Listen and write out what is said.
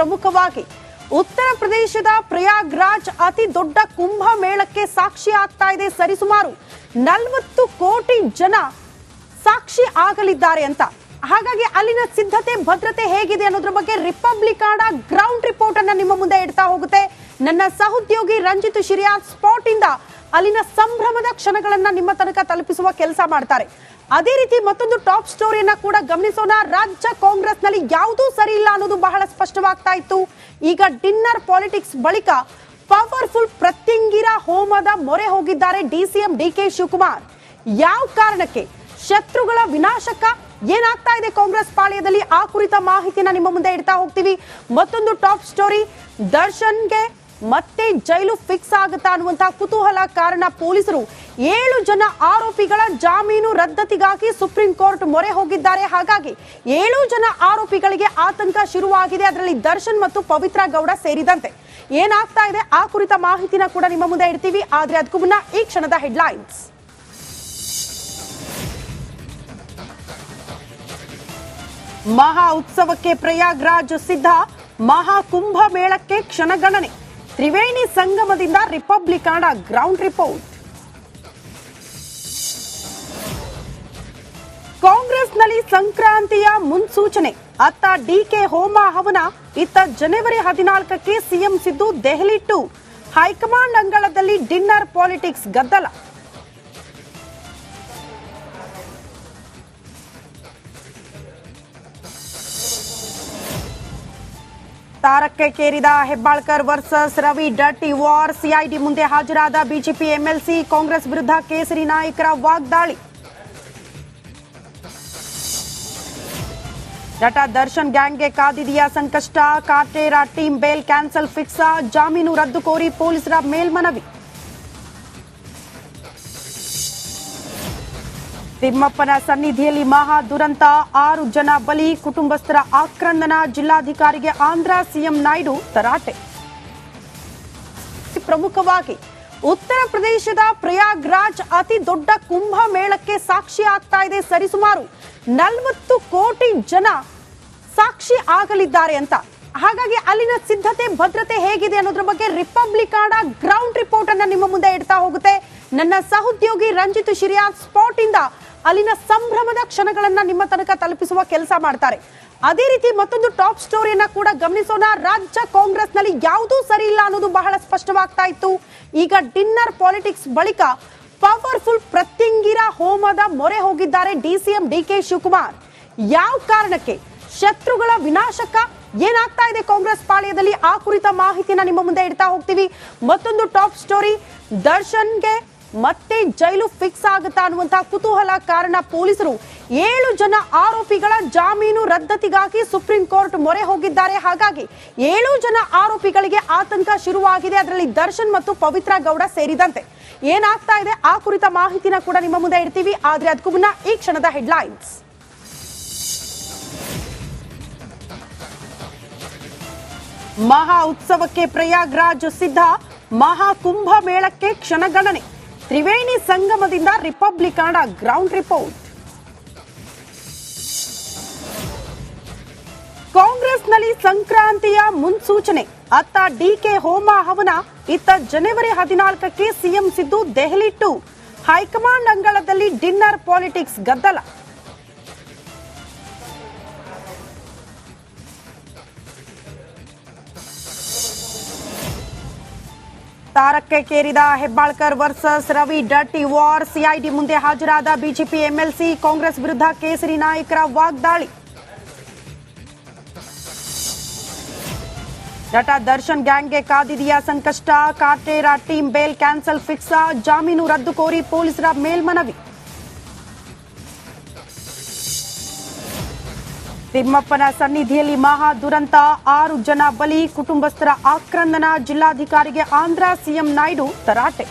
ಪ್ರಮುಖವಾಗಿ ಉತ್ತರ ಪ್ರದೇಶದ ಪ್ರಯಾಗ್ರಾಜ್ ಅತಿ ದೊಡ್ಡ ಕುಂಭ ಮೇಳಕ್ಕೆ ಸಾಕ್ಷಿ ಆಗ್ತಾ ಇದೆ. ಸರಿಸುಮಾರು 40 ಕೋಟಿ ಜನ ಸಾಕ್ಷಿ ಆಗಲಿದ್ದಾರೆ ಅಂತ. ಹಾಗಾಗಿ ಅಲ್ಲಿನ ಸಿದ್ಧತೆ ಭದ್ರತೆ ಹೇಗಿದೆ ಅನ್ನೋದ್ರ ಬಗ್ಗೆ ರಿಪಬ್ಲಿಕಾನ ಗ್ರೌಂಡ್ ರಿಪೋರ್ಟ್ ಅನ್ನ ನಿಮ್ಮ ಮುಂದೆ ಇಡ್ತಾ ಹೋಗುತ್ತೆ. ನನ್ನ ಸಹೋದ್ಯೋಗಿ ರಂಜಿತ್ ಶಿರಿಯಾರ್ ಸ್ಪಾಟ್ ಇಂದ ಅಲ್ಲಿನ ಸಂಭ್ರಮದ ಕ್ಷಣಗಳನ್ನ ನಿಮ್ಮ ತನಕ ತಲುಪಿಸುವ ಕೆಲಸ ಮಾಡ್ತಾರೆ. ಅದೇ ರೀತಿ ಮತ್ತೊಂದು ಟಾಪ್ ಸ್ಟೋರಿಯನ್ನ ಕೂಡ ಗಮನಿಸೋಣ. ರಾಜ್ಯ ಕಾಂಗ್ರೆಸ್ ನಲ್ಲಿ ಯಾವುದೂ ಸರಿ ಇಲ್ಲ ಅನ್ನೋದು ಬಹಳ ಸ್ಪಷ್ಟವಾಗ್ತಾ ಇತ್ತು. ಈಗ ಡಿನ್ನರ್ ಪಾಲಿಟಿಕ್ಸ್ ಬಳಿಕ ಪವರ್ಫುಲ್ ಪ್ರತ್ಯಂಗಿರ ಹೋಮದ ಮೊರೆ ಹೋಗಿದ್ದಾರೆ ಡಿಸಿಎಂ ಡಿಕೆ ಶಿವಕುಮಾರ್. ಯಾವ ಕಾರಣಕ್ಕೆ? ಶತ್ರುಗಳ ವಿನಾಶಕ ಏನಾಗ್ತಾ ಇದೆ ಕಾಂಗ್ರೆಸ್ ಪಾಳ್ಯದಲ್ಲಿ? ಆ ಕುರಿತ ಮಾಹಿತಿನ ನಿಮ್ಮ ಮುಂದೆ ಇಡ್ತಾ ಹೋಗ್ತೀವಿ. ಮತ್ತೊಂದು ಟಾಪ್ ಸ್ಟೋರಿ, ದರ್ಶನ್ಗೆ ಮತ್ತೆ ಜೈಲು ಫಿಕ್ಸ್ ಆಗುತ್ತಾ ಅನ್ನುವಂತಹ ಕುತೂಹಲ. ಕಾರಣ ಪೊಲೀಸರು 7 ಜನ ಆರೋಪಿಗಳ ಜಾಮೀನು ರದ್ದತಿಗಾಗಿ ಸುಪ್ರೀಂ ಕೋರ್ಟ್ ಮೊರೆ ಹೋಗಿದ್ದಾರೆ. ಹಾಗಾಗಿ 7 ಜನ ಆರೋಪಿಗಳಿಗೆ ಆತಂಕ ಶುರುವಾಗಿದೆ. ಅದರಲ್ಲಿ ದರ್ಶನ್ ಮತ್ತು ಪವಿತ್ರ ಗೌಡ ಸೇರಿದಂತೆ. ಏನಾಗ್ತಾ ಇದೆ ಆ ಕುರಿತ ಮಾಹಿತಿನ ಕೂಡ ನಿಮ್ಮ ಮುಂದೆ ಇಡ್ತೀವಿ. ಆದ್ರೆ ಅದಕ್ಕೂ ಮುನ್ನ ಈ ಕ್ಷಣದ ಹೆಡ್ಲೈನ್ಸ್. ಮಹಾ ಉತ್ಸವಕ್ಕೆ ಪ್ರಯಾಗ್ರಾಜ್ ಸಿದ್ಧ. ಮಹಾಕುಂಭ ಮೇಳಕ್ಕೆ ಕ್ಷಣಗಣನೆ. ತ್ರಿವೇಣಿ ಸಂಗಮದಿಂದ ರಿಪಬ್ಲಿಕಾನ ಗ್ರೌಂಡ್ ರಿಪೋರ್ಟ್. ಕಾಂಗ್ರೆಸ್ನಲ್ಲಿ ಸಂಕ್ರಾಂತಿಯ ಮುನ್ಸೂಚನೆ. ಅತ್ತ ಡಿಕೆ ಹೋಮ ಹವನ, ಇತ್ತ ಜನವರಿ 14ಕ್ಕೆ CM Siddu Delhi tour. High command ಅಂಗಳದಲ್ಲಿ ಡಿನ್ನರ್ ಪಾಲಿಟಿಕ್ಸ್ ಗದ್ದಲ. ತಾರಕಕ್ಕೇರಿದ Hebbalkar versus Ravi dirty war. CID ಮುಂದೆ ಹಾಜರಾದ ಬಿಜೆಪಿ ಎಂಎಲ್ಸಿ. ಕಾಂಗ್ರೆಸ್ ವಿರುದ್ಧ ಕೇಸರಿ ನಾಯಕರ ವಾಗ್ದಾಳಿ. ನಟ ದರ್ಶನ್ ಗ್ಯಾಂಗ್ಗೆ ಕಾದಿದೆಯಾ ಸಂಕಷ್ಟ? ಕಾರ್ಟೇರ ಟೀಮ್ ಬೇಲ್ ಕ್ಯಾನ್ಸಲ್ ಫಿಕ್ಸ್. ಜಾಮೀನು ರದ್ದು ಕೋರಿ ಪೊಲೀಸರ ಮೇಲ್ಮನವಿ. ತಿಮ್ಮಪ್ಪನ ಸನ್ನಿಧಿಯಲ್ಲಿ ಮಹಾ ದುರಂತ. 6 ಜನ ಬಲಿ, ಕುಟುಂಬಸ್ಥರ ಆಕ್ರಂದನ. ಜಿಲ್ಲಾಧಿಕಾರಿಗೆ ಆಂಧ್ರ ಸಿಎಂ ನಾಯ್ಡು ತರಾಟೆ. ಪ್ರಮುಖವಾಗಿ ಉತ್ತರ ಪ್ರದೇಶದ ಪ್ರಯಾಗ್ರಾಜ್ ಅತಿ ದೊಡ್ಡ ಕುಂಭ ಮೇಳಕ್ಕೆ ಸಾಕ್ಷಿ ಆಗ್ತಾ ಇದೆ. ಸರಿಸುಮಾರು 40 ಕೋಟಿ ಜನ ಸಾಕ್ಷಿ ಆಗಲಿದ್ದಾರೆ ಅಂತ. ಹಾಗಾಗಿ ಅಲ್ಲಿನ ಸಿದ್ಧತೆ ಭದ್ರತೆ ಹೇಗಿದೆ ಅನ್ನೋದ್ರ ಬಗ್ಗೆ ರಿಪಬ್ಲಿಕಾನ ಗ್ರೌಂಡ್ ರಿಪೋರ್ಟ್ ಅನ್ನ ನಿಮ್ಮ ಮುಂದೆ ಇಡ್ತಾ ಹೋಗುತ್ತೆ. ನನ್ನ ಸಹೋದ್ಯೋಗಿ ರಂಜಿತ್ ಶಿರಿಯಾರ್ ಸ್ಪಾಟ್ ಇಂದ ಅಲ್ಲಿನ ಸಂಭ್ರಮದ ಕ್ಷಣಗಳನ್ನ ನಿಮ್ಮ ತನಕ ತಲುಪಿಸುವ ಕೆಲಸ ಮಾಡ್ತಾರೆ. ಅದೇ ರೀತಿ ಮತ್ತೊಂದು ಟಾಪ್ ಸ್ಟೋರಿಯನ್ನ ಕೂಡ ಗಮನಿಸೋಣ. ರಾಜ್ಯ ಕಾಂಗ್ರೆಸ್ ನಲ್ಲಿ ಯಾವುದೂ ಸರಿ ಇಲ್ಲ ಅನ್ನೋದು ಬಹಳ ಸ್ಪಷ್ಟವಾಗ್ತಾ ಇತ್ತು. ಈಗ ಡಿನ್ನರ್ ಪಾಲಿಟಿಕ್ಸ್ ಬಳಿಕ ಪವರ್ಫುಲ್ ಪ್ರತ್ಯಂಗಿರ ಹೋಮದ ಮೊರೆ ಹೋಗಿದ್ದಾರೆ ಡಿಸಿಎಂ ಡಿಕೆ ಶಿವಕುಮಾರ್. ಯಾವ ಕಾರಣಕ್ಕೆ? ಶತ್ರುಗಳ ವಿನಾಶಕ ಏನಾಗ್ತಾ ಇದೆ ಕಾಂಗ್ರೆಸ್ ಪಾಳ್ಯದಲ್ಲಿ? ಆ ಕುರಿತ ಮಾಹಿತಿನ ನಿಮ್ಮ ಮುಂದೆ ಇಡ್ತಾ ಹೋಗ್ತೀವಿ. ಮತ್ತೊಂದು ಟಾಪ್ ಸ್ಟೋರಿ, ದರ್ಶನ್ಗೆ ಮತ್ತೆ ಜೈಲು ಫಿಕ್ಸ್ ಆಗುತ್ತಾ ಅನ್ನುವಂತಹ ಕುತೂಹಲ. ಕಾರಣ ಪೊಲೀಸರು 7 ಜನ ಆರೋಪಿಗಳ ಜಾಮೀನು ರದ್ದತಿಗಾಗಿ ಸುಪ್ರೀಂ ಕೋರ್ಟ್ ಮೊರೆ ಹೋಗಿದ್ದಾರೆ. ಹಾಗಾಗಿ 7 ಜನ ಆರೋಪಿಗಳಿಗೆ ಆತಂಕ ಶುರುವಾಗಿದೆ. ಅದರಲ್ಲಿ ದರ್ಶನ್ ಮತ್ತು ಪವಿತ್ರ ಗೌಡ ಸೇರಿದಂತೆ. ಏನಾಗ್ತಾ ಇದೆ ಆ ಕುರಿತ ಮಾಹಿತಿನ ಕೂಡ ನಿಮ್ಮ ಮುಂದೆ ಇಡ್ತೀವಿ. ಆದ್ರೆ ಅದಕ್ಕೂ ಮುನ್ನ ಈ ಕ್ಷಣದ ಹೆಡ್ಲೈನ್ಸ್. ಮಹಾ ಉತ್ಸವಕ್ಕೆ ಪ್ರಯಾಗ್ರಾಜ್ ಸಿದ್ಧ. ಮಹಾಕುಂಭ ಮೇಳಕ್ಕೆ ಕ್ಷಣಗಣನೆ. ತ್ರಿವೇಣಿ ಸಂಗಮದಿಂದ ರಿಪಬ್ಲಿಕಾನ ಗ್ರೌಂಡ್ ರಿಪೋರ್ಟ್. ಕಾಂಗ್ರೆಸ್ನಲ್ಲಿ ಸಂಕ್ರಾಂತಿಯ ಮುನ್ಸೂಚನೆ. ಅತ್ತ ಡಿಕೆ ಹೋಮ ಹವನ, ಇತ್ತ ಜನವರಿ 14ಕ್ಕೆ CM Siddu Delhi tour. High command ಅಂಗಳದಲ್ಲಿ ಡಿನ್ನರ್ ಪಾಲಿಟಿಕ್ಸ್ ಗದ್ದಲ. ತಾರಕಕ್ಕೇರಿದ Hebbalkar versus Ravi dirty war. CID ಮುಂದೆ ಹಾಜರಾದ ಬಿಜೆಪಿ ಎಂಎಲ್ಸಿ. ಕಾಂಗ್ರೆಸ್ ವಿರುದ್ಧ ಕೇಸರಿ ನಾಯಕರ ವಾಗ್ದಾಳಿ. ನಟ ದರ್ಶನ್ ಗ್ಯಾಂಗ್ಗೆ ಕಾದಿದೆಯಾ ಸಂಕಷ್ಟ? ಕಾರ್ಟೇರ ಟೀಮ್ ಬೇಲ್ ಕ್ಯಾನ್ಸಲ್ ಫಿಕ್ಸ್. ಜಾಮೀನು ರದ್ದು ಕೋರಿ ಪೊಲೀಸರ ಮೇಲ್ಮನವಿ. ತಿಮ್ಮಪ್ಪನ ಸನ್ನಿಧಿಯಲ್ಲಿ ಮಹಾ ದುರಂತ. 6 ಜನ ಬಲಿ, ಕುಟುಂಬಸ್ಥರ ಆಕ್ರಂದನ. ಜಿಲ್ಲಾಧಿಕಾರಿಗೆ ಆಂಧ್ರ ಸಿಎಂ ನಾಯ್ಡು ತರಾಟೆ.